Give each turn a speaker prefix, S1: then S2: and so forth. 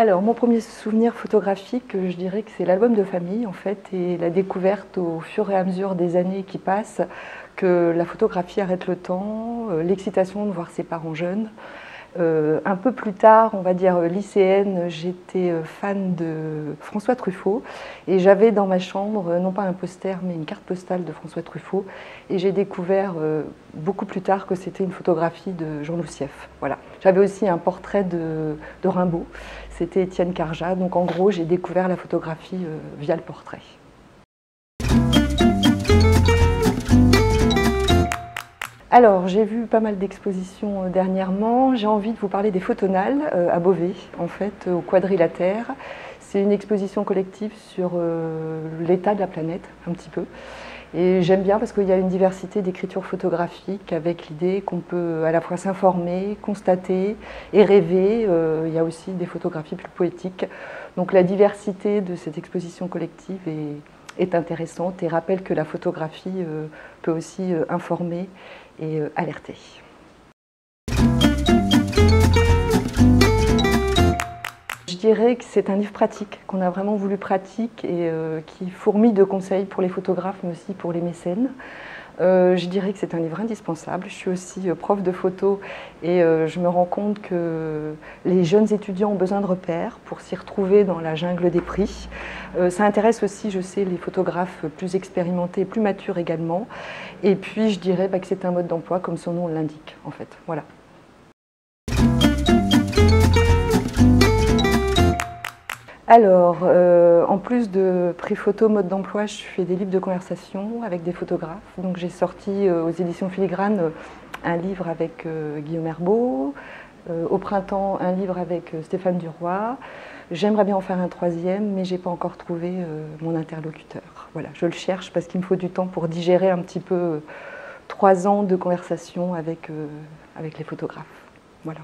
S1: Alors, mon premier souvenir photographique, je dirais que c'est l'album de famille, en fait, et la découverte au fur et à mesure des années qui passent que la photographie arrête le temps, l'excitation de voir ses parents jeunes. Un peu plus tard, on va dire lycéenne, j'étais fan de François Truffaut et j'avais dans ma chambre, non pas un poster, mais une carte postale de François Truffaut. Et j'ai découvert beaucoup plus tard que c'était une photographie de Jean Loussief. Voilà. J'avais aussi un portrait de Rimbaud, c'était Étienne Carjat. Donc en gros, j'ai découvert la photographie via le portrait. Alors, j'ai vu pas mal d'expositions dernièrement. J'ai envie de vous parler des Photonales à Beauvais, en fait, au Quadrilatère. C'est une exposition collective sur l'état de la planète, un petit peu. Et j'aime bien parce qu'il y a une diversité d'écritures photographiques avec l'idée qu'on peut à la fois s'informer, constater et rêver. Il y a aussi des photographies plus poétiques. Donc la diversité de cette exposition collective est intéressante et rappelle que la photographie peut aussi informer et alerter. Je dirais que c'est un livre pratique, qu'on a vraiment voulu pratique et qui fourmille de conseils pour les photographes mais aussi pour les mécènes. Je dirais que c'est un livre indispensable. Je suis aussi prof de photo et je me rends compte que les jeunes étudiants ont besoin de repères pour s'y retrouver dans la jungle des prix. Ça intéresse aussi, je sais, les photographes plus expérimentés, plus matures également. Et puis je dirais que c'est un mode d'emploi comme son nom l'indique en fait. Voilà. Alors, en plus de prix photo, mode d'emploi, je fais des livres de conversation avec des photographes. Donc j'ai sorti aux éditions Filigrane un livre avec Guillaume Herbeau, au printemps un livre avec Stéphane Duroy. J'aimerais bien en faire un troisième, mais je n'ai pas encore trouvé mon interlocuteur. Voilà, je le cherche parce qu'il me faut du temps pour digérer un petit peu 3 ans de conversation avec les photographes. Voilà.